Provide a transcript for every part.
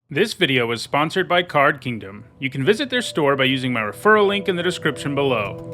This video is sponsored by Card Kingdom. You can visit their store by using my referral link in the description below.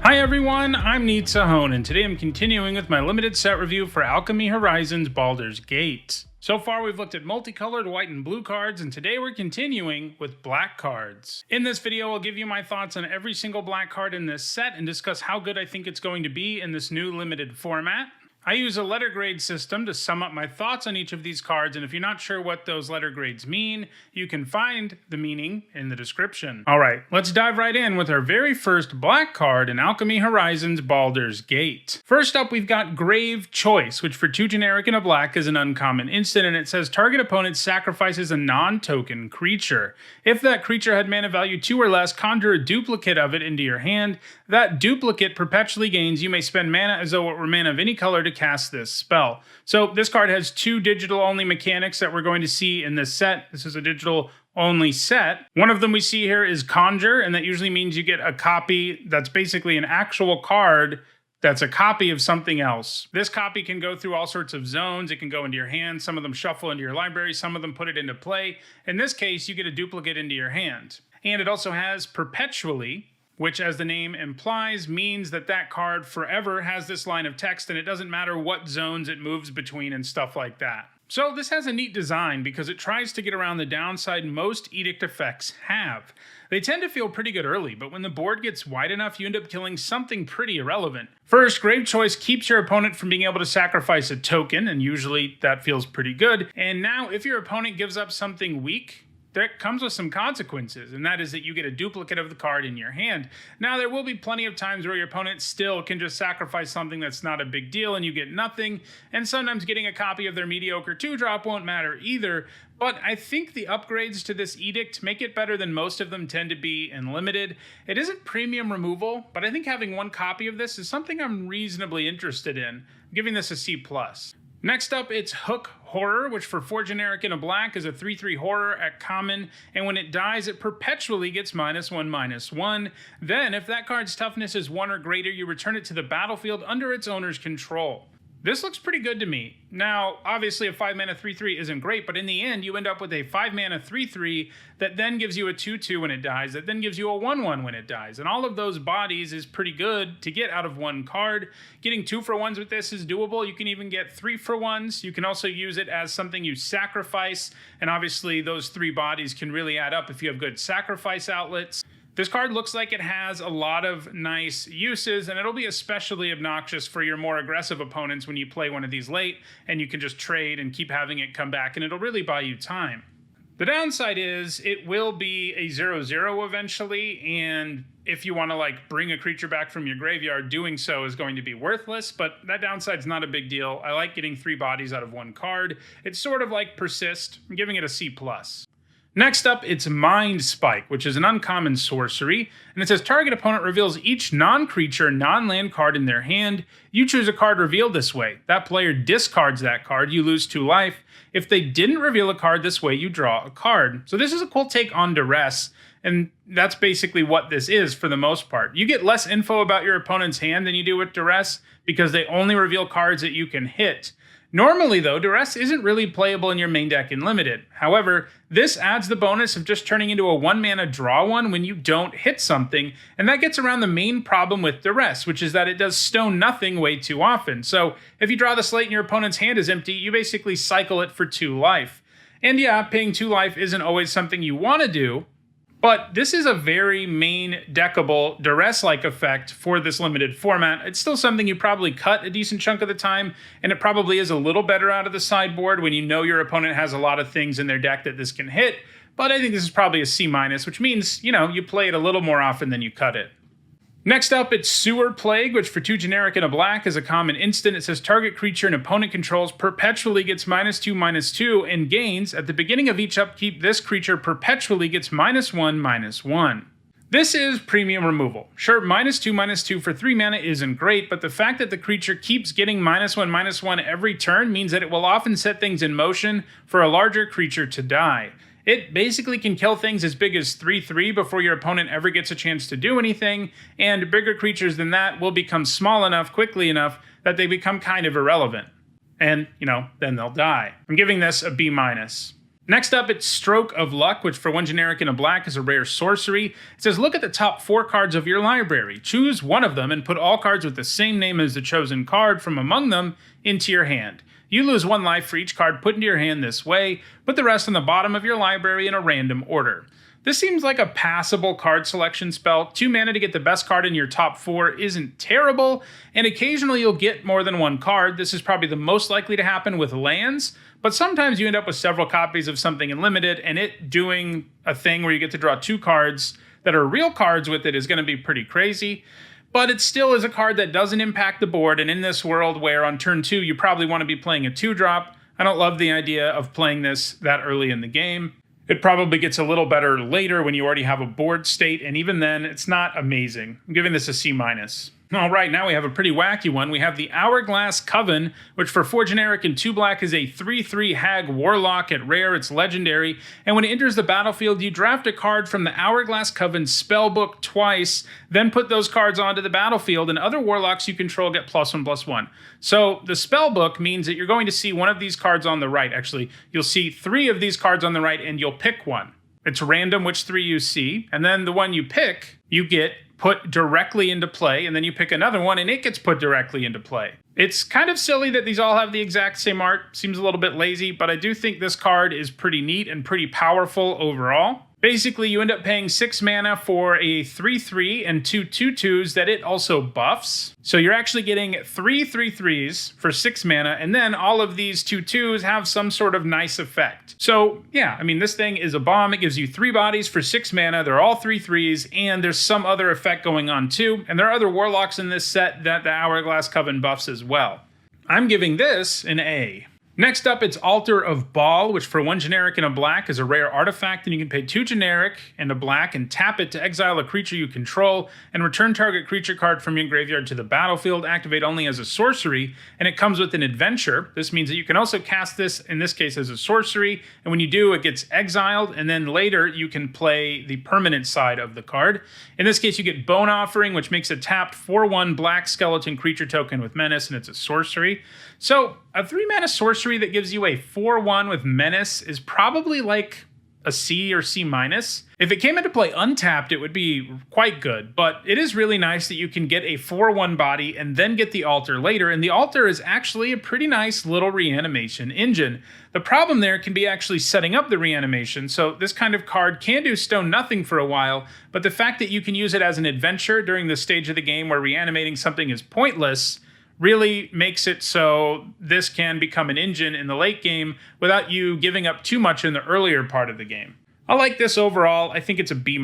Hi everyone, I'm Nitzahon, and today I'm continuing with my limited set review for Alchemy Horizons Baldur's Gate. So far we've looked at multicolored white and blue cards, and today we're continuing with black cards. In this video I'll give you my thoughts on every single black card in this set and discuss how good I think it's going to be in this new limited format. I use a letter grade system to sum up my thoughts on each of these cards, and if you're not sure what those letter grades mean, you can find the meaning in the description. Alright, let's dive right in with our very first black card in Alchemy Horizons Baldur's Gate. First up we've got Grave Choice, which for 2 generic and a black is an uncommon instant, and it says target opponent sacrifices a non-token creature. If that creature had mana value 2 or less, conjure a duplicate of it into your hand. That duplicate perpetually gains. You may spend mana as though it were mana of any color to cast this spell. So this card has 2 digital only mechanics that we're going to see in this set. This is a digital only set. One of them we see here is Conjure, and that usually means you get a copy that's basically an actual card that's a copy of something else. This copy can go through all sorts of zones. It can go into your hand. Some of them shuffle into your library. Some of them put it into play. In this case, you get a duplicate into your hand. And it also has Perpetually, which, as the name implies, means that that card forever has this line of text, and it doesn't matter what zones it moves between and stuff like that. So this has a neat design because it tries to get around the downside most edict effects have. They tend to feel pretty good early, but when the board gets wide enough, you end up killing something pretty irrelevant. First, Grave Choice keeps your opponent from being able to sacrifice a token, and usually that feels pretty good. And now, if your opponent gives up something weak, that comes with some consequences, and that is that you get a duplicate of the card in your hand. Now, there will be plenty of times where your opponent still can just sacrifice something that's not a big deal and you get nothing, and sometimes getting a copy of their mediocre 2-drop won't matter either, but I think the upgrades to this edict make it better than most of them tend to be in limited. It isn't premium removal, but I think having 1 copy of this is something I'm reasonably interested in. I'm giving this a C+. Next up, it's Hook Horror, which for 4 generic and a black is a 3/3 horror at common, and when it dies, it perpetually gets -1/-1. Then, if that card's toughness is 1 or greater, you return it to the battlefield under its owner's control. This looks pretty good to me. Now, obviously a 5-mana 3/3 isn't great, but in the end, you end up with a 5-mana 3/3 that then gives you a 2/2 when it dies, that then gives you a 1/1 when it dies. And all of those bodies is pretty good to get out of 1 card. Getting 2-for-1s with this is doable. You can even get 3-for-1s. You can also use it as something you sacrifice, and obviously those 3 bodies can really add up if you have good sacrifice outlets. This card looks like it has a lot of nice uses, and it'll be especially obnoxious for your more aggressive opponents when you play one of these late, and you can just trade and keep having it come back, and it'll really buy you time. The downside is it will be a 0/0 eventually, and if you want to bring a creature back from your graveyard, doing so is going to be worthless, but that downside's not a big deal. I like getting 3 bodies out of 1 card. It's sort of like Persist. I'm giving it a C+. Next up, it's Mind Spike, which is an uncommon sorcery, and it says target opponent reveals each non-creature, non-land card in their hand. You choose a card revealed this way. That player discards that card, you lose 2 life. If they didn't reveal a card this way, you draw a card. So this is a cool take on Duress, and that's basically what this is for the most part. You get less info about your opponent's hand than you do with Duress because they only reveal cards that you can hit. Normally, though, Duress isn't really playable in your main deck in Limited. However, this adds the bonus of just turning into a 1-mana draw 1 when you don't hit something, and that gets around the main problem with Duress, which is that it does stone nothing way too often. So if you draw the slate and your opponent's hand is empty, you basically cycle it for 2 life. And yeah, paying 2 life isn't always something you want to do, but this is a very main deckable Duress-like effect for this limited format. It's still something you probably cut a decent chunk of the time, and it probably is a little better out of the sideboard when you know your opponent has a lot of things in their deck that this can hit, but I think this is probably a C-, which means, you play it a little more often than you cut it. Next up, it's Sewer Plague, which for 2 generic and a black is a common instant. It says target creature an opponent controls perpetually gets -2/-2 and gains. At the beginning of each upkeep, this creature perpetually gets -1/-1. This is premium removal. Sure, -2/-2 for 3 mana isn't great, but the fact that the creature keeps getting -1/-1 every turn means that it will often set things in motion for a larger creature to die. It basically can kill things as big as 3/3 before your opponent ever gets a chance to do anything, and bigger creatures than that will become small enough quickly enough that they become kind of irrelevant. And, then they'll die. I'm giving this a B-. Next up, it's Stroke of Luck, which for 1 generic and a black is a rare sorcery. It says look at the top 4 cards of your library. Choose one of them and put all cards with the same name as the chosen card from among them into your hand. You lose 1 life for each card put into your hand this way. Put the rest on the bottom of your library in a random order. This seems like a passable card selection spell. 2 mana to get the best card in your top 4 isn't terrible, and occasionally you'll get more than 1 card. This is probably the most likely to happen with lands, but sometimes you end up with several copies of something in limited, and it doing a thing where you get to draw 2 cards that are real cards with it is going to be pretty crazy. But it still is a card that doesn't impact the board, and in this world where on turn 2 you probably want to be playing a 2-drop, I don't love the idea of playing this that early in the game. It probably gets a little better later when you already have a board state, and even then, it's not amazing. I'm giving this a C-. All right, now we have a pretty wacky one. We have the Hourglass Coven, which for 4 generic and 2 black is a 3/3 hag warlock at rare. It's legendary, and when it enters the battlefield, you draft a card from the Hourglass Coven spellbook twice, then put those cards onto the battlefield, and other warlocks you control get +1/+1. So the spellbook means that you're going to see one of these cards on the right. Actually, you'll see 3 of these cards on the right, and you'll pick one. It's random which 3 you see, and then the one you pick, you get put directly into play, and then you pick another one and it gets put directly into play. It's kind of silly that these all have the exact same art. Seems a little bit lazy, but I do think this card is pretty neat and pretty powerful overall. Basically, you end up paying 6 mana for a 3/3 and 2 2/2s that it also buffs. So you're actually getting 3 3/3s for 6 mana, and then all of these 2/2s have some sort of nice effect. So yeah, I mean, this thing is a bomb. It gives you 3 bodies for 6 mana. They're all 3/3s, and there's some other effect going on too. And there are other warlocks in this set that the Hourglass Coven buffs as well. I'm giving this an A. Next up, it's Altar of Baal, which for 1 generic and a black is a rare artifact, and you can pay 2 generic and a black and tap it to exile a creature you control and return target creature card from your graveyard to the battlefield, activate only as a sorcery, and it comes with an adventure. This means that you can also cast this, in this case, as a sorcery, and when you do, it gets exiled, and then later you can play the permanent side of the card. In this case, you get Bone Offering, which makes a tapped 4/1 black skeleton creature token with menace, and it's a sorcery. So a 3-mana sorcery that gives you a 4/1 with menace is probably like a C or C-. If it came into play untapped, it would be quite good, but it is really nice that you can get a 4/1 body and then get the altar later, and the altar is actually a pretty nice little reanimation engine. The problem there can be actually setting up the reanimation, so this kind of card can do stone nothing for a while, but the fact that you can use it as an adventure during the stage of the game where reanimating something is pointless really makes it so this can become an engine in the late game without you giving up too much in the earlier part of the game. I like this overall. I think it's a B-.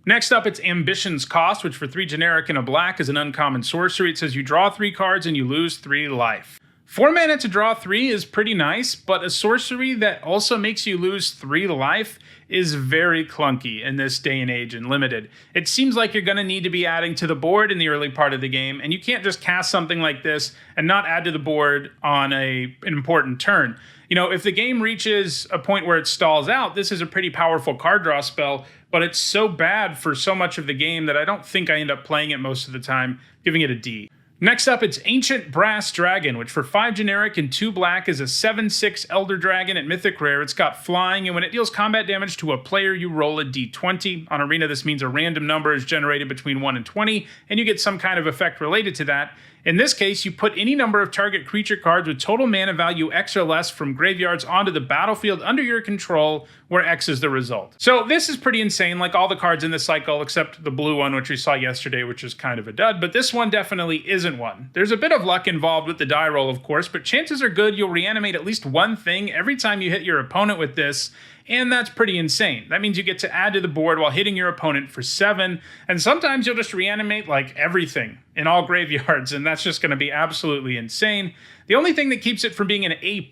Next up, it's Ambition's Cost, which for 3 generic and a black is an uncommon sorcery. It says you draw 3 cards and you lose 3 life. 4 mana to draw 3 is pretty nice, but a sorcery that also makes you lose 3 life is very clunky in this day and age and limited. It seems like you're going to need to be adding to the board in the early part of the game, and you can't just cast something like this and not add to the board on an important turn. You know, if the game reaches a point where it stalls out, this is a pretty powerful card draw spell, but it's so bad for so much of the game that I don't think I end up playing it most of the time, giving it a D. Next up, it's Ancient Brass Dragon, which for 5 generic and 2 black is a 7/6 Elder Dragon at Mythic Rare. It's got flying, and when it deals combat damage to a player, you roll a d20. On Arena, this means a random number is generated between 1 and 20, and you get some kind of effect related to that. In this case, you put any number of target creature cards with total mana value X or less from graveyards onto the battlefield under your control, where X is the result. So this is pretty insane, like all the cards in this cycle, except the blue one, which we saw yesterday, which is kind of a dud, but this one definitely isn't one. There's a bit of luck involved with the die roll, of course, but chances are good you'll reanimate at least one thing every time you hit your opponent with this, and that's pretty insane. That means you get to add to the board while hitting your opponent for 7, and sometimes you'll just reanimate like everything in all graveyards, and that's just going to be absolutely insane. The only thing that keeps it from being an A+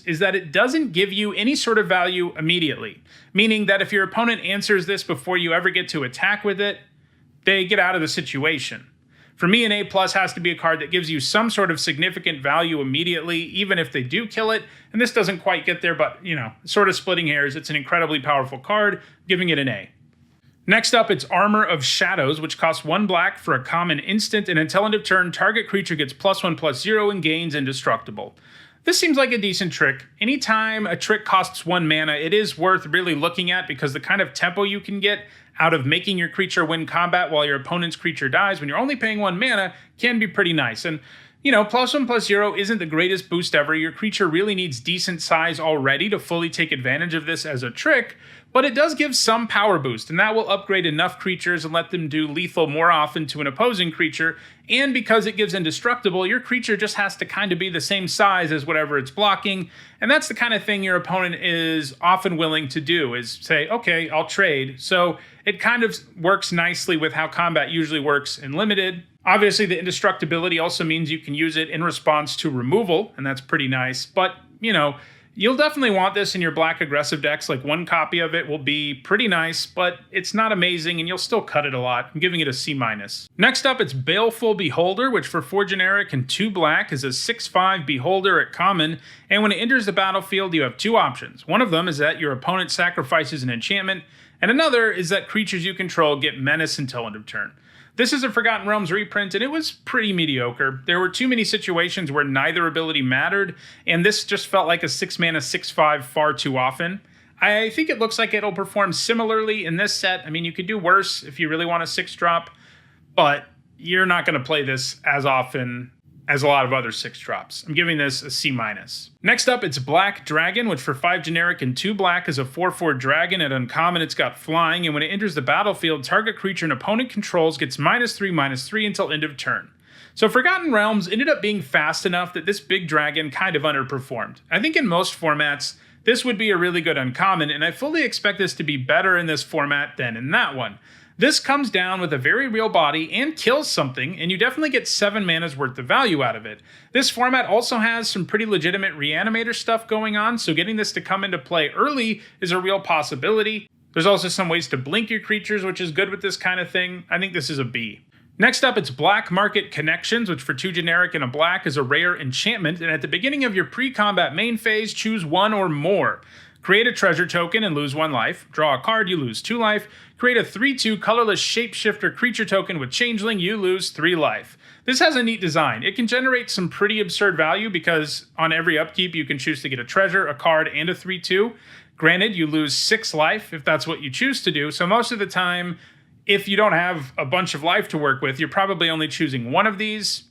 is that it doesn't give you any sort of value immediately, meaning that if your opponent answers this before you ever get to attack with it, they get out of the situation. For me, an A+ has to be a card that gives you some sort of significant value immediately, even if they do kill it. And this doesn't quite get there, but, sort of splitting hairs. It's an incredibly powerful card, giving it an A. Next up, it's Armor of Shadows, which costs 1 black for a common instant, and until end of turn, target creature gets +1/+0 and gains Indestructible. This seems like a decent trick. Anytime a trick costs 1 mana, it is worth really looking at because the kind of tempo you can get out of making your creature win combat while your opponent's creature dies when you're only paying 1 mana can be pretty nice. And, +1/+0 isn't the greatest boost ever. Your creature really needs decent size already to fully take advantage of this as a trick, but it does give some power boost, and that will upgrade enough creatures and let them do lethal more often to an opposing creature. And because it gives Indestructible, your creature just has to kind of be the same size as whatever it's blocking, and that's the kind of thing your opponent is often willing to do, is say, okay, I'll trade. So it kind of works nicely with how combat usually works in Limited. Obviously, the Indestructibility also means you can use it in response to removal, and that's pretty nice, but, you'll definitely want this in your black aggressive decks. Like, 1 copy of it will be pretty nice, but it's not amazing, and you'll still cut it a lot. I'm giving it a C-. Next up, it's Baleful Beholder, which for 4 generic and 2 black is a 6/5 Beholder at common, and when it enters the battlefield, you have 2 options. One of them is that your opponent sacrifices an enchantment, and another is that creatures you control get Menace until end of turn. This is a Forgotten Realms reprint, and it was pretty mediocre. There were too many situations where neither ability mattered, and this just felt like a 6-mana 6/5 far too often. I think it looks like it'll perform similarly in this set. I mean, you could do worse if you really want a 6-drop, but you're not going to play this as often as a lot of other 6-drops. I'm giving this a C-. Next up, it's Black Dragon, which for 5 generic and 2 black is a 4/4 dragon. At uncommon, it's got flying, and when it enters the battlefield, target creature an opponent controls gets -3/-3 until end of turn. So Forgotten Realms ended up being fast enough that this big dragon kind of underperformed. I think in most formats, this would be a really good uncommon, and I fully expect this to be better in this format than in that one. This comes down with a very real body and kills something, and you definitely get 7 mana's worth of value out of it. This format also has some pretty legitimate Reanimator stuff going on, so getting this to come into play early is a real possibility. There's also some ways to blink your creatures, which is good with this kind of thing. I think this is a B. Next up, it's Black Market Connections, which for 2 generic and a black is a rare enchantment, and at the beginning of your pre-combat main phase, choose 1 or more. Create a treasure token and lose 1 life. Draw a card, you lose 2 life. Create a 3/2 colorless shapeshifter creature token with Changeling, you lose 3 life. This has a neat design. It can generate some pretty absurd value because on every upkeep you can choose to get a treasure, a card, and a 3/2. Granted, you lose 6 life if that's what you choose to do, so most of the time, if you don't have a bunch of life to work with, you're probably only choosing 1 of these.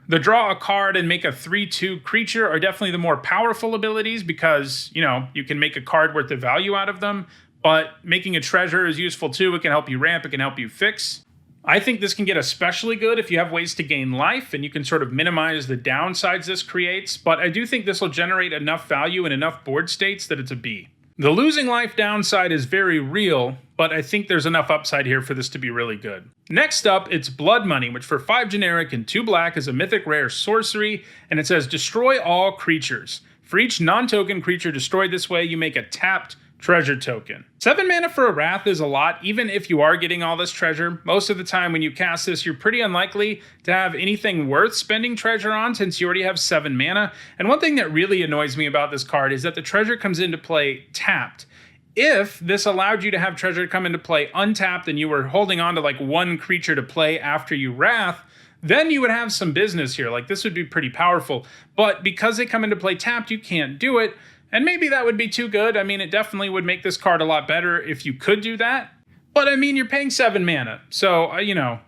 The draw a card and make a 3/2 creature are definitely the more powerful abilities because, you can make a card worth of value out of them, but making a treasure is useful too. It can help you ramp, it can help you fix. I think this can get especially good if you have ways to gain life and you can sort of minimize the downsides this creates, but I do think this will generate enough value in enough board states that it's a B. The losing life downside is very real, but I think there's enough upside here for this to be really good. Next up, it's Blood Money, which for 5 generic and 2 black is a mythic rare sorcery, and it says destroy all creatures. For each non-token creature destroyed this way, you make a tapped treasure token. 7 mana for a Wrath is a lot, even if you are getting all this treasure. Most of the time when you cast this, you're pretty unlikely to have anything worth spending treasure on since you already have 7 mana. And one thing that really annoys me about this card is that the treasure comes into play tapped. If this allowed you to have treasure come into play untapped and you were holding on to like 1 creature to play after you Wrath, then you would have some business here. Like, this would be pretty powerful. But because they come into play tapped, you can't do it. And maybe that would be too good. I mean, it definitely would make this card a lot better if you could do that. But I mean, you're paying 7 mana. So,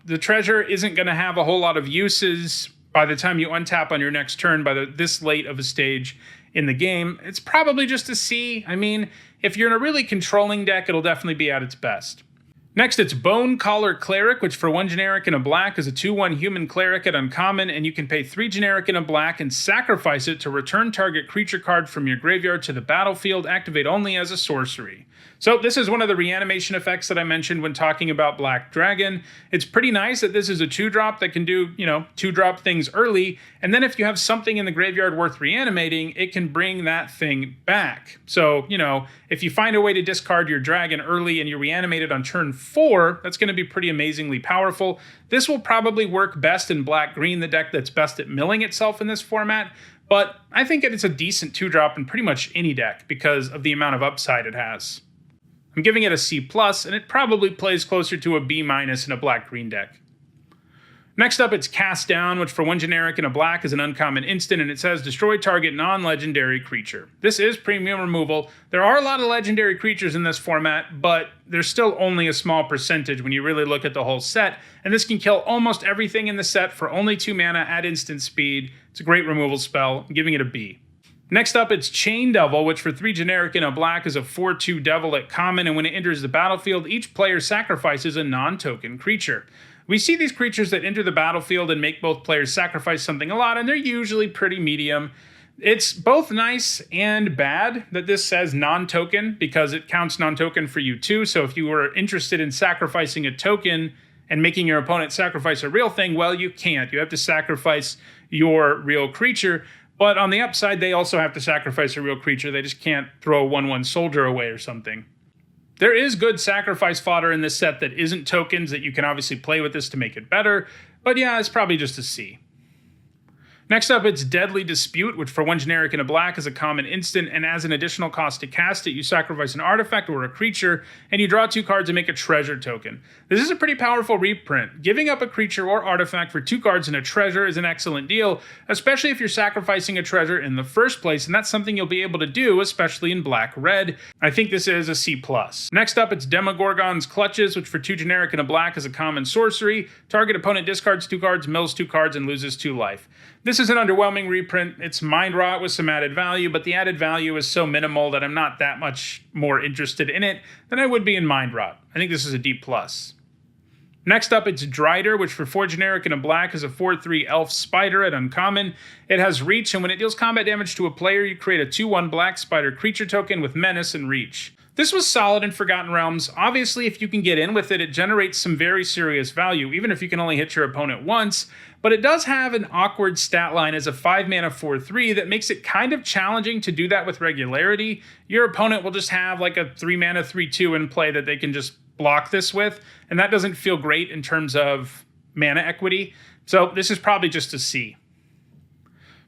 the treasure isn't going to have a whole lot of uses by the time you untap on your next turn by this late of a stage in the game. It's probably just a C. I mean, if you're in a really controlling deck, it'll definitely be at its best. Next, it's Bone Collar Cleric, which for 1 generic and a black is a 2/1 human cleric at uncommon, and you can pay 3 generic and a black and sacrifice it to return target creature card from your graveyard to the battlefield, activate only as a sorcery. So this is one of the reanimation effects that I mentioned when talking about Black Dragon. It's pretty nice that this is a 2-drop that can do, 2-drop things early, and then if you have something in the graveyard worth reanimating, it can bring that thing back. So, if you find a way to discard your dragon early and you reanimate it on turn 4, that's going to be pretty amazingly powerful. This will probably work best in black-green, the deck that's best at milling itself in this format, but I think it's a decent 2-drop in pretty much any deck because of the amount of upside it has. I'm giving it a C+, and it probably plays closer to a B- in a black-green deck. Next up, it's Cast Down, which for 1 generic and a black is an uncommon instant, and it says destroy target non-legendary creature. This is premium removal. There are a lot of legendary creatures in this format, but there's still only a small percentage when you really look at the whole set, and this can kill almost everything in the set for only 2 mana at instant speed. It's a great removal spell. I'm giving it a B. Next up, it's Chain Devil, which for 3 generic and a black is a 4/2 devil at common, and when it enters the battlefield, each player sacrifices a non-token creature. We see these creatures that enter the battlefield and make both players sacrifice something a lot, and they're usually pretty medium. It's both nice and bad that this says non-token, because it counts non-token for you too, so if you were interested in sacrificing a token and making your opponent sacrifice a real thing, well, you can't. You have to sacrifice your real creature, but on the upside, they also have to sacrifice a real creature. They just can't throw a 1/1 soldier away or something. There is good sacrifice fodder in this set that isn't tokens that you can obviously play with this to make it better, but yeah, it's probably just a C. Next up, it's Deadly Dispute, which for 1 generic and a black is a common instant, and as an additional cost to cast it, you sacrifice an artifact or a creature, and you draw 2 cards and make a treasure token. This is a pretty powerful reprint. Giving up a creature or artifact for 2 cards and a treasure is an excellent deal, especially if you're sacrificing a treasure in the first place, and that's something you'll be able to do, especially in black-red. I think this is a C+. Next up, it's Demogorgon's Clutches, which for 2 generic and a black is a common sorcery. Target opponent discards 2 cards, mills 2 cards, and loses 2 life. This is an underwhelming reprint. It's Mind Rot with some added value, but the added value is so minimal that I'm not that much more interested in it than I would be in Mind Rot. I think this is a D+. Next up, it's Drider, which for 4 generic and a black is a 4/3 elf spider at uncommon. It has reach, and when it deals combat damage to a player, you create a 2/1 black spider creature token with menace and reach. This was solid in Forgotten Realms. Obviously, if you can get in with it, it generates some very serious value, even if you can only hit your opponent once, but it does have an awkward stat line as a 5-mana 4/3 that makes it kind of challenging to do that with regularity. Your opponent will just have like a 3-mana 3/2 in play that they can just block this with, and that doesn't feel great in terms of mana equity, so this is probably just a C.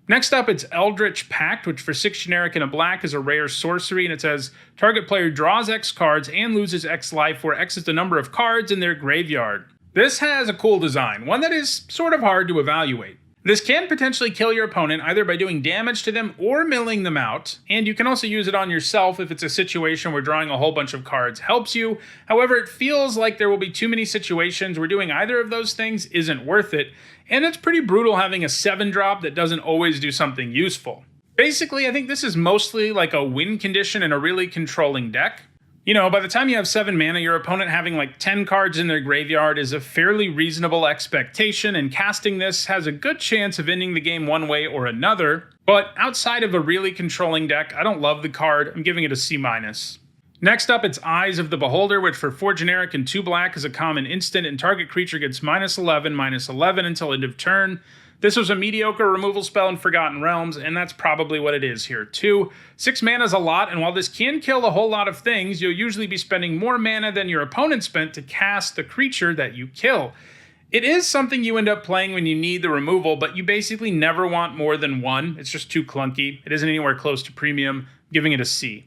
Next up, it's Eldritch Pact, which for 6 generic and a black is a rare sorcery, and it says, target player draws X cards and loses X life, where X is the number of cards in their graveyard. This has a cool design, one that is sort of hard to evaluate. This can potentially kill your opponent either by doing damage to them or milling them out, and you can also use it on yourself if it's a situation where drawing a whole bunch of cards helps you. However, it feels like there will be too many situations where doing either of those things isn't worth it, and it's pretty brutal having a 7-drop that doesn't always do something useful. Basically, I think this is mostly like a win condition in a really controlling deck. You know, by the time you have 7 mana, your opponent having like 10 cards in their graveyard is a fairly reasonable expectation, and casting this has a good chance of ending the game one way or another. But outside of a really controlling deck, I don't love the card. I'm giving it a C-. Next up, it's Eyes of the Beholder, which for 4 generic and 2 black is a common instant, and target creature gets -11/-11 until end of turn. This was a mediocre removal spell in Forgotten Realms, and that's probably what it is here too. 6 mana is a lot, and while this can kill a whole lot of things, you'll usually be spending more mana than your opponent spent to cast the creature that you kill. It is something you end up playing when you need the removal, but you basically never want more than 1. It's just too clunky. It isn't anywhere close to premium, giving it a C.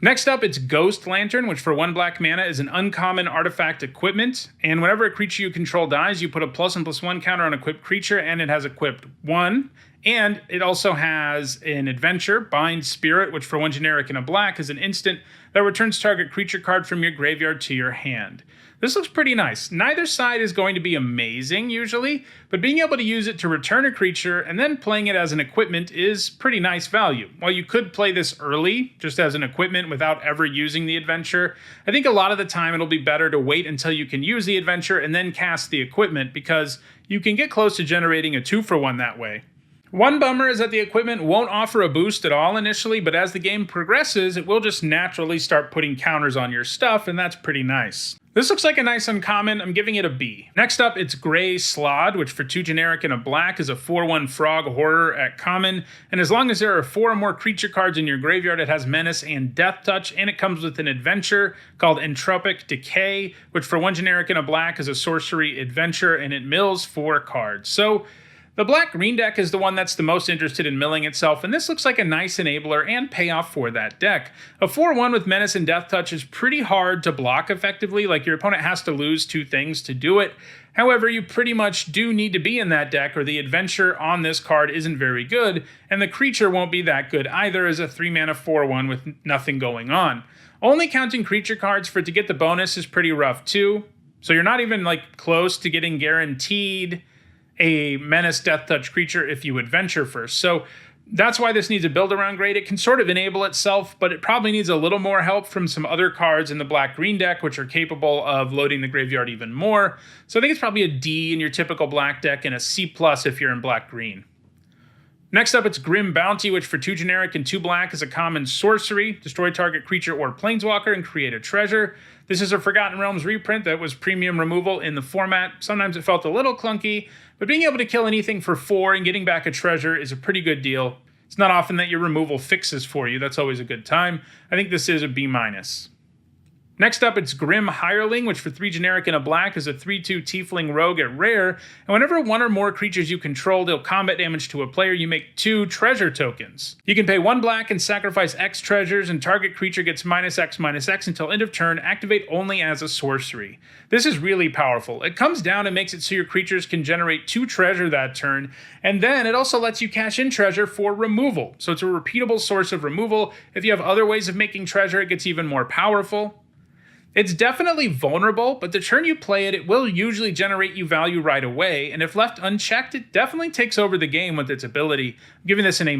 Next up, it's Ghost Lantern, which for 1 black mana is an uncommon artifact equipment, and whenever a creature you control dies, you put a +1/+1 counter on equipped creature, and it has equipped 1, and it also has an adventure, Bind Spirit, which for 1 generic and a black is an instant that returns target creature card from your graveyard to your hand. This looks pretty nice. Neither side is going to be amazing usually, but being able to use it to return a creature and then playing it as an equipment is pretty nice value. While you could play this early, just as an equipment without ever using the adventure, I think a lot of the time it'll be better to wait until you can use the adventure and then cast the equipment, because you can get close to generating a 2-for-1 that way. One bummer is that the equipment won't offer a boost at all initially, but as the game progresses, it will just naturally start putting counters on your stuff, and that's pretty nice. This looks like a nice uncommon, I'm giving it a B. Next up, it's Gray Slod, which for 2 generic and a black is a 4/1 frog horror at common, and as long as there are 4 or more creature cards in your graveyard, it has Menace and Death Touch, and it comes with an adventure called Entropic Decay, which for 1 generic and a black is a sorcery adventure, and it mills 4 cards. So the black-green deck is the one that's the most interested in milling itself, and this looks like a nice enabler and payoff for that deck. A 4/1 with Menace and Death Touch is pretty hard to block effectively, like your opponent has to lose 2 things to do it. However, you pretty much do need to be in that deck, or the adventure on this card isn't very good, and the creature won't be that good either as a 3-mana 4/1 with nothing going on. Only counting creature cards for it to get the bonus is pretty rough too, so you're not even like close to getting guaranteed a Menace Death Touch creature if you adventure first. So that's why this needs a build around grade. It can sort of enable itself, but it probably needs a little more help from some other cards in the black-green deck, which are capable of loading the graveyard even more. So I think it's probably a D in your typical black deck and a C+ if you're in black-green. Next up, it's Grim Bounty, which for 2 generic and 2 black is a common sorcery. Destroy target creature or planeswalker and create a treasure. This is a Forgotten Realms reprint that was premium removal in the format. Sometimes it felt a little clunky, but being able to kill anything for 4 and getting back a treasure is a pretty good deal. It's not often that your removal fixes for you. That's always a good time. I think this is a B-. Next up, it's Grim Hireling, which for 3 generic and a black is a 3/2 tiefling rogue at rare, and whenever 1 or more creatures you control deal combat damage to a player, you make 2 treasure tokens. You can pay 1 black and sacrifice X treasures, and target creature gets -X/-X until end of turn, activate only as a sorcery. This is really powerful. It comes down and makes it so your creatures can generate 2 treasure that turn, and then it also lets you cash in treasure for removal. So it's a repeatable source of removal. If you have other ways of making treasure, it gets even more powerful. It's definitely vulnerable, but the turn you play it, it will usually generate you value right away, and if left unchecked, it definitely takes over the game with its ability. I'm giving this an A-.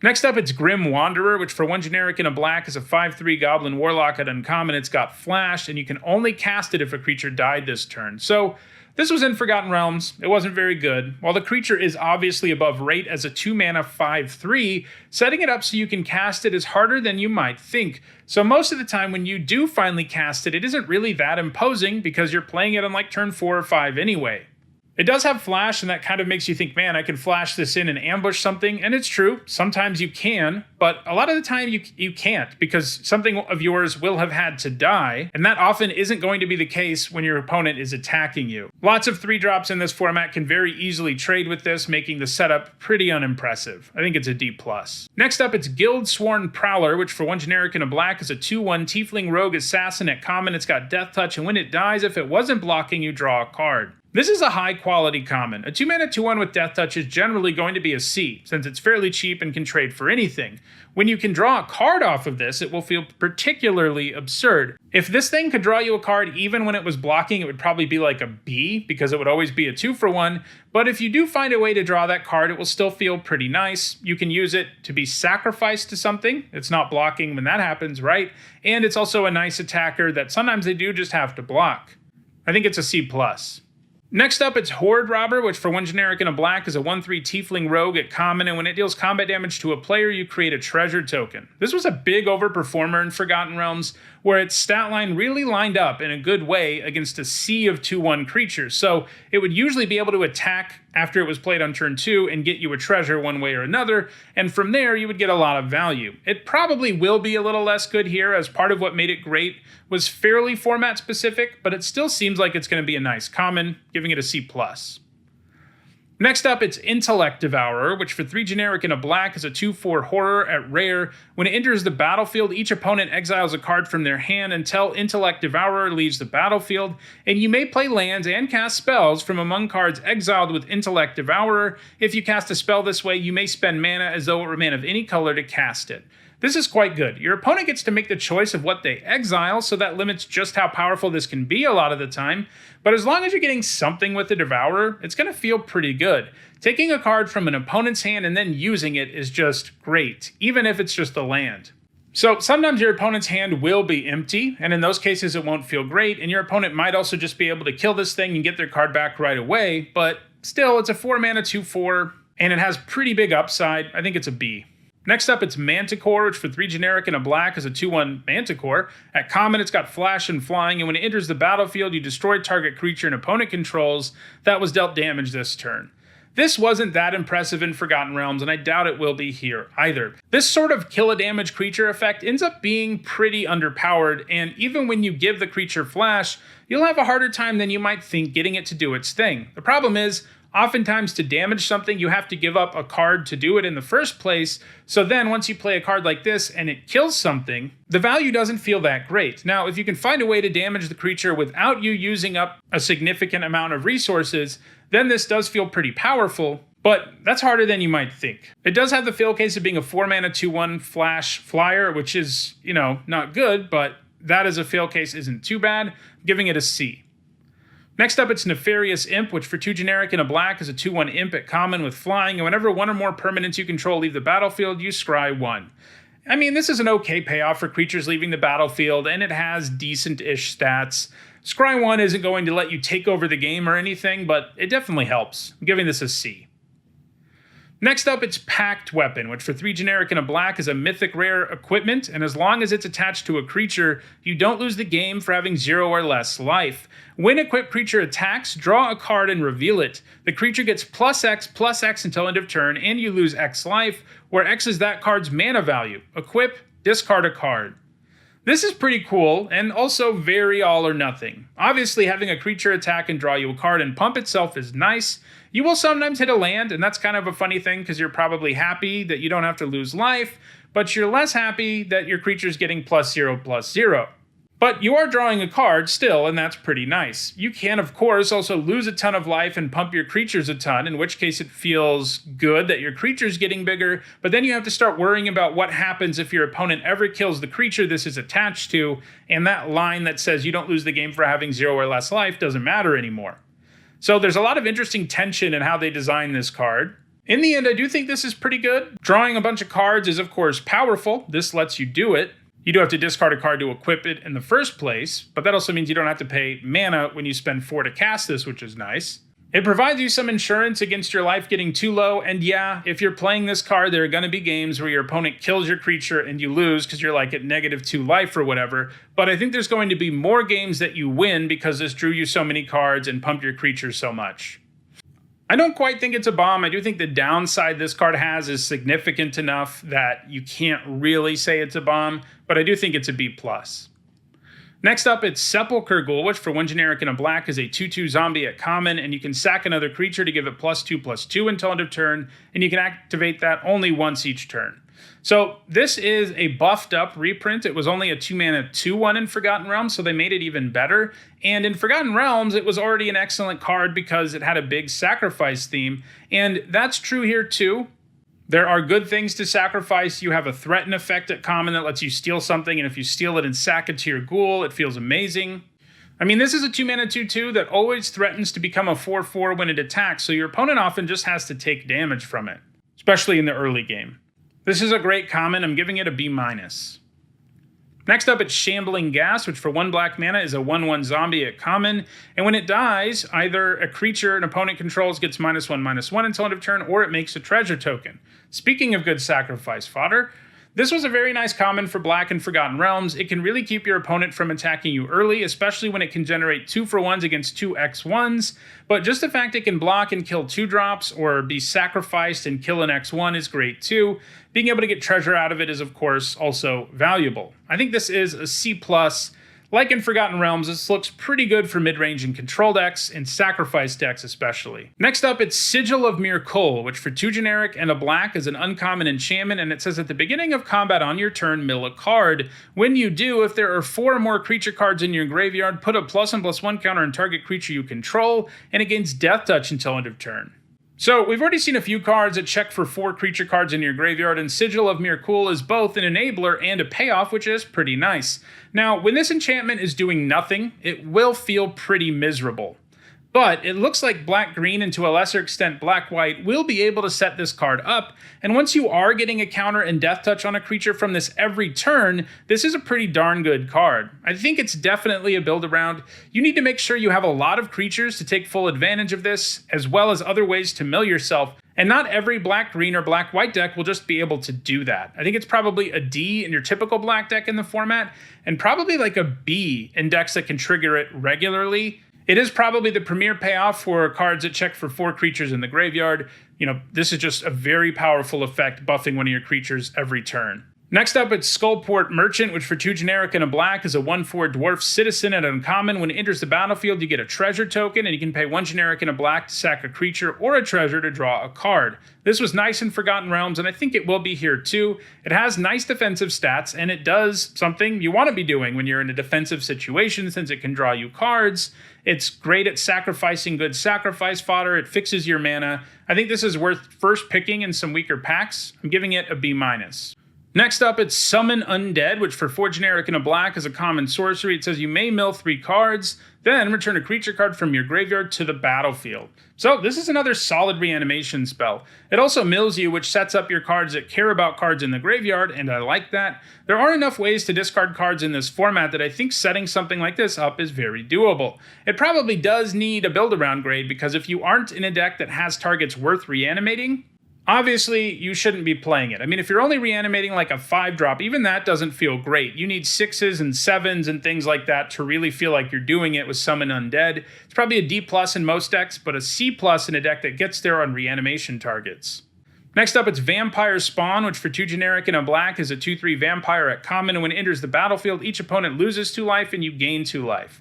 Next up, it's Grim Wanderer, which for 1 generic and a black is a 5/3 Goblin Warlock at uncommon. It's got flash, and you can only cast it if a creature died this turn. So this was in Forgotten Realms. It wasn't very good. While the creature is obviously above rate as a 2-mana 5/3, setting it up so you can cast it is harder than you might think. So most of the time when you do finally cast it, it isn't really that imposing because you're playing it on like turn 4 or 5 anyway. It does have flash, and that kind of makes you think, man, I can flash this in and ambush something, and it's true. Sometimes you can, but a lot of the time you can't because something of yours will have had to die, and that often isn't going to be the case when your opponent is attacking you. Lots of 3-drops in this format can very easily trade with this, making the setup pretty unimpressive. I think it's a D+. Next up, it's Guildsworn Prowler, which for 1 generic and a black is a 2/1 Tiefling Rogue Assassin at common. It's got Death Touch, and when it dies, if it wasn't blocking, you draw a card. This is a high-quality common. A 2-mana 2/1 with Death Touch is generally going to be a C, since it's fairly cheap and can trade for anything. When you can draw a card off of this, it will feel particularly absurd. If this thing could draw you a card even when it was blocking, it would probably be like a B, because it would always be a 2-for-1, but if you do find a way to draw that card, it will still feel pretty nice. You can use it to be sacrificed to something. It's not blocking when that happens, right? And it's also a nice attacker that sometimes they do just have to block. I think it's a C+. Next up, it's Horde Robber, which for 1 generic and a black is a 1/3 Tiefling Rogue at common, and when it deals combat damage to a player, you create a treasure token. This was a big overperformer in Forgotten Realms, where its stat line really lined up in a good way against a sea of 2/1 creatures, so it would usually be able to attack after it was played on turn 2 and get you a treasure one way or another, and from there you would get a lot of value. It probably will be a little less good here, as part of what made it great was fairly format specific, but it still seems like it's going to be a nice common, giving it a C+. Next up, it's Intellect Devourer, which for 3 generic and a black is a 2/4 horror at rare. When it enters the battlefield, each opponent exiles a card from their hand until Intellect Devourer leaves the battlefield, and you may play lands and cast spells from among cards exiled with Intellect Devourer. If you cast a spell this way, you may spend mana as though it were mana of any color to cast it. This is quite good. Your opponent gets to make the choice of what they exile, so that limits just how powerful this can be a lot of the time, but as long as you're getting something with the Devourer, it's going to feel pretty good. Taking a card from an opponent's hand and then using it is just great, even if it's just a land. So sometimes your opponent's hand will be empty, and in those cases it won't feel great, and your opponent might also just be able to kill this thing and get their card back right away, but still, it's a 4-mana 2/4, and it has pretty big upside. I think it's a B. Next up, it's Manticore, which for 3 generic and a black is a 2/1 Manticore. At common, it's got flash and flying, and when it enters the battlefield, you destroy target creature an opponent controls that was dealt damage this turn. This wasn't that impressive in Forgotten Realms, and I doubt it will be here either. This sort of kill a damage creature effect ends up being pretty underpowered, and even when you give the creature flash, you'll have a harder time than you might think getting it to do its thing. The problem is, oftentimes to damage something, you have to give up a card to do it in the first place, so then once you play a card like this and it kills something, the value doesn't feel that great. Now, if you can find a way to damage the creature without you using up a significant amount of resources, then this does feel pretty powerful, but that's harder than you might think. It does have the fail case of being a 4-mana 2/1 flash flyer, which is, not good, but that as a fail case isn't too bad. I'm giving it a C. Next up, it's Nefarious Imp, which for 2 generic and a black is a 2/1 imp at common with flying, and whenever 1 or more permanents you control leave the battlefield, you scry 1. I mean, this is an okay payoff for creatures leaving the battlefield, and it has decent-ish stats. Scry 1 isn't going to let you take over the game or anything, but it definitely helps. I'm giving this a C. Next up, it's Pact Weapon, which for 3 generic and a black is a mythic rare equipment, and as long as it's attached to a creature, you don't lose the game for having 0 or less life. When equipped creature attacks, draw a card and reveal it. The creature gets +X until end of turn, and you lose X life, where X is that card's mana value. Equip, discard a card. This is pretty cool, and also very all or nothing. Obviously, having a creature attack and draw you a card and pump itself is nice. You will sometimes hit a land, and that's kind of a funny thing because you're probably happy that you don't have to lose life, but you're less happy that your creature's getting +0/+0. But you are drawing a card still, and that's pretty nice. You can, of course, also lose a ton of life and pump your creatures a ton, in which case it feels good that your creature's getting bigger, but then you have to start worrying about what happens if your opponent ever kills the creature this is attached to, and that line that says you don't lose the game for having 0 or less life doesn't matter anymore. So there's a lot of interesting tension in how they design this card. In the end, I do think this is pretty good. Drawing a bunch of cards is, of course, powerful. This lets you do it. You do have to discard a card to equip it in the first place, but that also means you don't have to pay mana when you spend 4 to cast this, which is nice. It provides you some insurance against your life getting too low, and yeah, if you're playing this card, there are going to be games where your opponent kills your creature and you lose because you're like at -2 life or whatever, but I think there's going to be more games that you win because this drew you so many cards and pumped your creature so much. I don't quite think it's a bomb. I do think the downside this card has is significant enough that you can't really say it's a bomb, but I do think it's a B+. Next up, it's Sepulchre Ghoul, which for 1 generic and a black is a 2/2 zombie at common, and you can sack another creature to give it +2/+2 until end of turn, and you can activate that only once each turn. So this is a buffed up reprint. It was only a 2-mana 2/1 in Forgotten Realms, so they made it even better. And in Forgotten Realms, it was already an excellent card because it had a big sacrifice theme, and that's true here too. There are good things to sacrifice. You have a threaten effect at common that lets you steal something, and if you steal it and sack it to your ghoul, it feels amazing. I mean, this is a 2-mana 2/2 that always threatens to become a 4/4 when it attacks, so your opponent often just has to take damage from it, especially in the early game. This is a great common. I'm giving it a B-. Next up, it's Shambling Gas, which for 1 black mana is a 1/1 zombie at common, and when it dies, either a creature an opponent controls gets -1/-1 until end of turn, or it makes a treasure token. Speaking of good sacrifice fodder, this was a very nice common for black in Forgotten Realms. It can really keep your opponent from attacking you early, especially when it can generate 2-for-1s against 2 X1s, but just the fact it can block and kill 2-drops or be sacrificed and kill an X1 is great too. Being able to get treasure out of it is, of course, also valuable. I think this is a C+. Like in Forgotten Realms, this looks pretty good for mid-range and control decks, and sacrifice decks especially. Next up, it's Sigil of Mirkul, which for 2 generic and a black is an uncommon enchantment, and it says at the beginning of combat on your turn, mill a card. When you do, if there are 4 or more creature cards in your graveyard, put a +1/+1 counter on target creature you control, and it gains Death Touch until end of turn. So we've already seen a few cards that check for 4 creature cards in your graveyard, and Sigil of Mirkul is both an enabler and a payoff, which is pretty nice. Now, when this enchantment is doing nothing, it will feel pretty miserable. But it looks like black-green, and to a lesser extent black-white, will be able to set this card up, and once you are getting a counter and Death Touch on a creature from this every turn, this is a pretty darn good card. I think it's definitely a build-around. You need to make sure you have a lot of creatures to take full advantage of this, as well as other ways to mill yourself, And not every black-green or black-white deck will just be able to do that. I think it's probably a D in your typical black deck in the format, and probably like a B in decks that can trigger it regularly. It is probably the premier payoff for cards that check for 4 creatures in the graveyard. You know, this is just a very powerful effect, buffing one of your creatures every turn. Next up, it's Skullport Merchant, which for 2 generic and a black is a 1/4 dwarf citizen at uncommon. When it enters the battlefield, you get a treasure token, and you can pay 1 generic and a black to sack a creature or a treasure to draw a card. This was nice in Forgotten Realms, and I think it will be here too. It has nice defensive stats, and it does something you want to be doing when you're in a defensive situation, since it can draw you cards. It's great at sacrificing good sacrifice fodder. It fixes your mana. I think this is worth first picking in some weaker packs. I'm giving it a B-. Next up, it's Summon Undead, which for 4 generic and a black is a common sorcery. It says you may mill 3 cards, then return a creature card from your graveyard to the battlefield. So this is another solid reanimation spell. It also mills you, which sets up your cards that care about cards in the graveyard, and I like that. There aren't enough ways to discard cards in this format that I think setting something like this up is very doable. It probably does need a build-around grade, because if you aren't in a deck that has targets worth reanimating, obviously, you shouldn't be playing it. I mean, if you're only reanimating like a 5-drop, even that doesn't feel great. You need 6s and 7s and things like that to really feel like you're doing it with Summon Undead. It's probably a D+ in most decks, but a C+ in a deck that gets there on reanimation targets. Next up, it's Vampire Spawn, which for 2 generic and a black is a 2/3 vampire at common, and when it enters the battlefield, each opponent loses 2 life and you gain 2 life.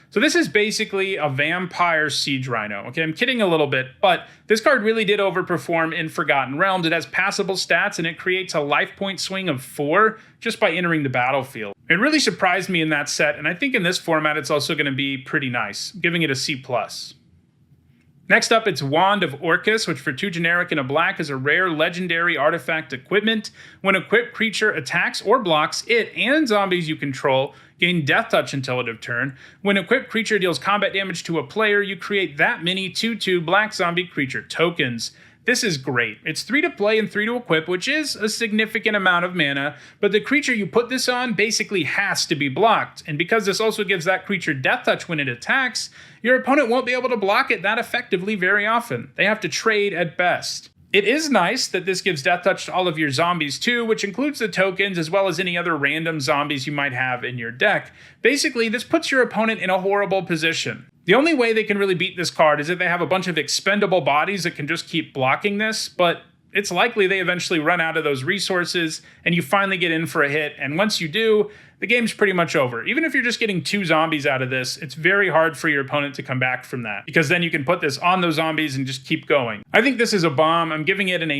So this is basically a vampire siege rhino. Okay, I'm kidding a little bit, but this card really did overperform in Forgotten Realms. It has passable stats, and it creates a life point swing of 4 just by entering the battlefield. It really surprised me in that set, and I think in this format it's also going to be pretty nice, giving it a C+. Next up, it's Wand of Orcus, which for 2 generic and a black is a rare legendary artifact equipment. When an equipped creature attacks or blocks, it and zombies you control gain Death Touch until end of turn. When an equipped creature deals combat damage to a player, you create that many 2/2 black zombie creature tokens. This is great. It's 3 to play and 3 to equip, which is a significant amount of mana, but the creature you put this on basically has to be blocked. And because this also gives that creature Death Touch when it attacks, your opponent won't be able to block it that effectively very often. They have to trade at best. It is nice that this gives Death Touch to all of your zombies too, which includes the tokens as well as any other random zombies you might have in your deck. Basically, this puts your opponent in a horrible position. The only way they can really beat this card is if they have a bunch of expendable bodies that can just keep blocking this, but it's likely they eventually run out of those resources and you finally get in for a hit, and once you do, the game's pretty much over. Even if you're just getting 2 zombies out of this, it's very hard for your opponent to come back from that, because then you can put this on those zombies and just keep going. I think this is a bomb. I'm giving it an A-.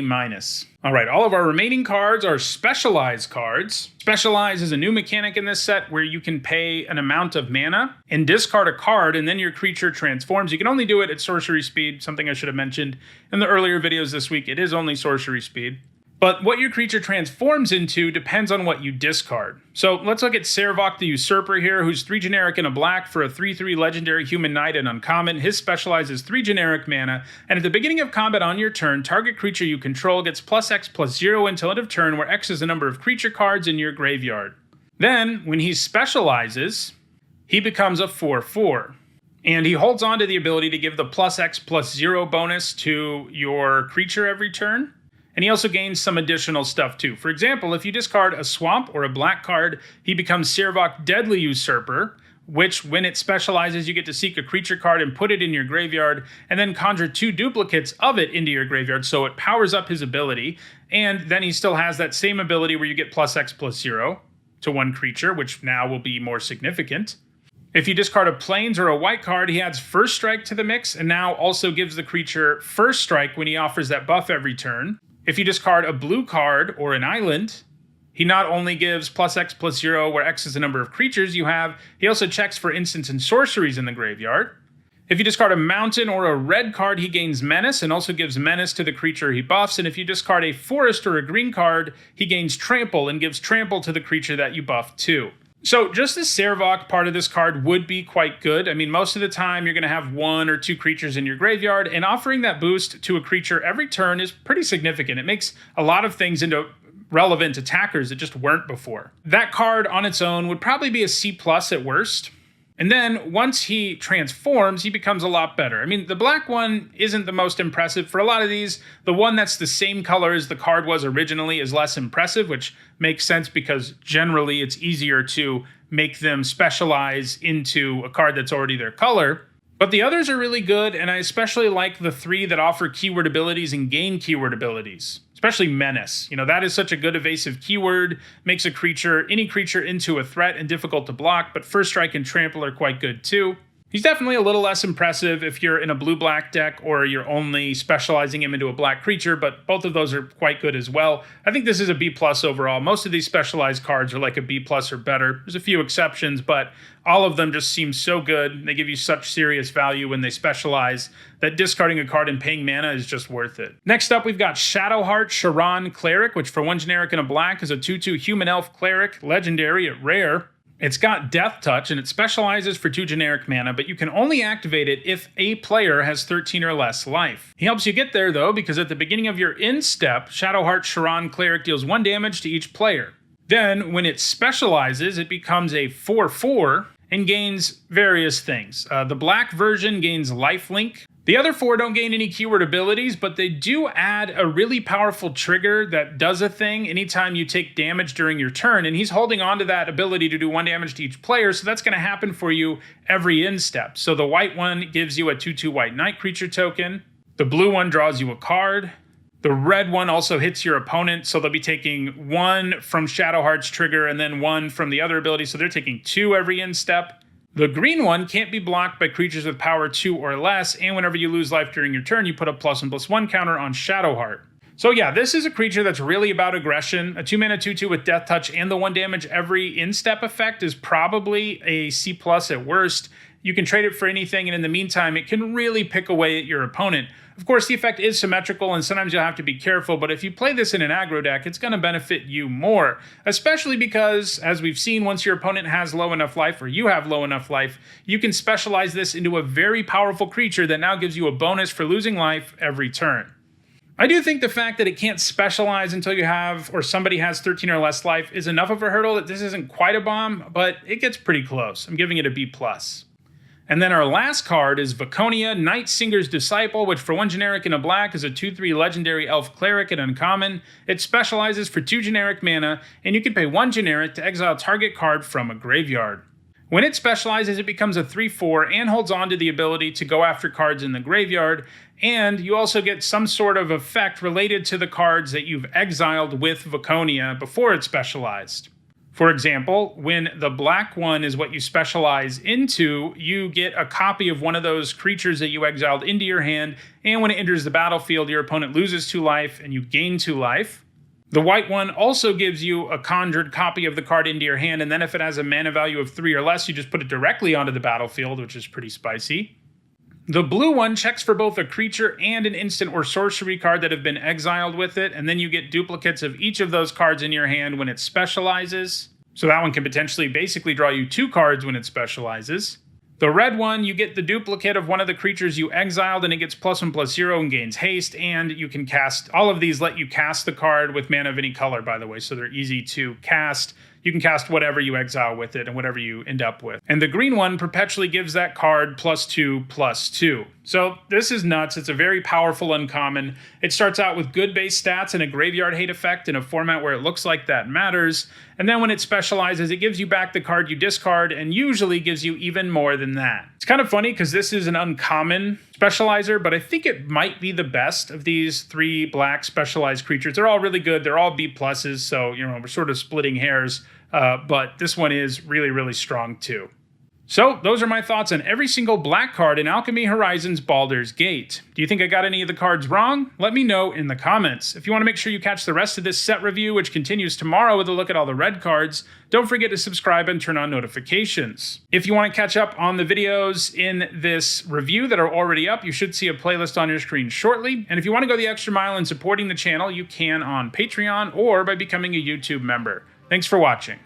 All right, all of our remaining cards are Specialize cards. Specialize is a new mechanic in this set where you can pay an amount of mana and discard a card, and then your creature transforms. You can only do it at sorcery speed, something I should have mentioned in the earlier videos this week. It is only sorcery speed. But what your creature transforms into depends on what you discard. So let's look at Servok the Usurper here, who's 3 generic and a black for a 3/3 legendary human knight and uncommon. His Specialize is 3 generic mana, and at the beginning of combat on your turn, target creature you control gets +X/+0 until end of turn, where X is the number of creature cards in your graveyard. Then, when he specializes, he becomes a 4/4. And he holds on to the ability to give the +X/+0 bonus to your creature every turn. And he also gains some additional stuff too. For example, if you discard a swamp or a black card, he becomes Servok Deadly Usurper, which when it specializes, you get to seek a creature card and put it in your graveyard, and then conjure 2 duplicates of it into your graveyard, so it powers up his ability. And then he still has that same ability where you get +X/+0 to 1 creature, which now will be more significant. If you discard a plains or a white card, he adds First Strike to the mix, and now also gives the creature First Strike when he offers that buff every turn. If you discard a blue card or an island, he not only gives +X/+0 where X is the number of creatures you have, he also checks for instants and sorceries in the graveyard. If you discard a mountain or a red card, he gains Menace and also gives Menace to the creature he buffs. And if you discard a forest or a green card, he gains Trample and gives Trample to the creature that you buff too. So just the Servok part of this card would be quite good. I mean, most of the time you're going to have 1 or 2 creatures in your graveyard, and offering that boost to a creature every turn is pretty significant. It makes a lot of things into relevant attackers that just weren't before. That card on its own would probably be a C+ at worst. And then once he transforms, he becomes a lot better. I mean, the black one isn't the most impressive. For a lot of these, the one that's the same color as the card was originally is less impressive, which makes sense because generally it's easier to make them specialize into a card that's already their color. But the others are really good, and I especially like the 3 that offer keyword abilities and gain keyword abilities. Especially Menace. That is such a good evasive keyword, makes any creature into a threat and difficult to block, but First Strike and Trample are quite good too. He's definitely a little less impressive if you're in a blue-black deck or you're only specializing him into a black creature, but both of those are quite good as well. I think this is a B+ overall. Most of these specialized cards are like a B+ or better. There's a few exceptions, but all of them just seem so good. They give you such serious value when they specialize that discarding a card and paying mana is just worth it. Next up, we've got Shadowheart Sharan Cleric, which for 1 generic and a black is a 2/2 human elf cleric, legendary at rare. It's got Death Touch, and it specializes for 2 generic mana, but you can only activate it if a player has 13 or less life. He helps you get there, though, because at the beginning of your end step, Shadowheart Sharan Cleric deals 1 damage to each player. Then, when it specializes, it becomes a 4/4 and gains various things. The black version gains Lifelink. The other 4 don't gain any keyword abilities, but they do add a really powerful trigger that does a thing anytime you take damage during your turn, and he's holding on to that ability to do 1 damage to each player, so that's going to happen for you every end step. So the white one gives you a 2/2 white knight creature token. The blue one draws you a card. The red one also hits your opponent, so they'll be taking 1 from Shadowheart's trigger and then 1 from the other ability, so they're taking 2 every end step. The green one can't be blocked by creatures with power 2 or less, and whenever you lose life during your turn, you put a +1/+1 counter on Shadowheart. So yeah, this is a creature that's really about aggression. A 2-mana 2/2 with Death Touch and the 1 damage every in-step effect is probably a C+ at worst. You can trade it for anything, and in the meantime, it can really pick away at your opponent. Of course, the effect is symmetrical, and sometimes you'll have to be careful, but if you play this in an aggro deck, it's going to benefit you more, especially because, as we've seen, once your opponent has low enough life, or you have low enough life, you can specialize this into a very powerful creature that now gives you a bonus for losing life every turn. I do think the fact that it can't specialize until you have, or somebody has 13 or less life is enough of a hurdle that this isn't quite a bomb, but it gets pretty close. I'm giving it a B+. And then our last card is Vaconia, Nightsinger's Disciple, which for 1 generic and a black is a 2/3 legendary elf cleric at uncommon. It specializes for 2 generic mana, and you can pay 1 generic to exile target card from a graveyard. When it specializes, it becomes a 3/4 and holds on to the ability to go after cards in the graveyard, and you also get some sort of effect related to the cards that you've exiled with Vaconia before it's specialized. For example, when the black one is what you specialize into, you get a copy of one of those creatures that you exiled into your hand, and when it enters the battlefield, your opponent loses 2 life and you gain 2 life. The white one also gives you a conjured copy of the card into your hand, and then if it has a mana value of 3 or less, you just put it directly onto the battlefield, which is pretty spicy. The blue one checks for both a creature and an instant or sorcery card that have been exiled with it, and then you get duplicates of each of those cards in your hand when it specializes. So that one can potentially basically draw you 2 cards when it specializes. The red one, you get the duplicate of one of the creatures you exiled, and it gets +1/+0 and gains haste, and you can cast, all of these let you cast the card with mana of any color, by the way, so they're easy to cast. You can cast whatever you exile with it and whatever you end up with. And the green one perpetually gives that card +2/+2. So this is nuts. It's a very powerful uncommon. It starts out with good base stats and a graveyard hate effect in a format where it looks like that matters. And then when it specializes, it gives you back the card you discard and usually gives you even more than that. It's kind of funny because this is an uncommon specializer, but I think it might be the best of these 3 black specialized creatures. They're all really good. They're all B+, so we're sort of splitting hairs. But this one is really, really strong too. So those are my thoughts on every single black card in Alchemy Horizons Baldur's Gate. Do you think I got any of the cards wrong? Let me know in the comments. If you want to make sure you catch the rest of this set review, which continues tomorrow with a look at all the red cards, don't forget to subscribe and turn on notifications. If you want to catch up on the videos in this review that are already up, you should see a playlist on your screen shortly. And if you want to go the extra mile in supporting the channel, you can on Patreon or by becoming a YouTube member. Thanks for watching.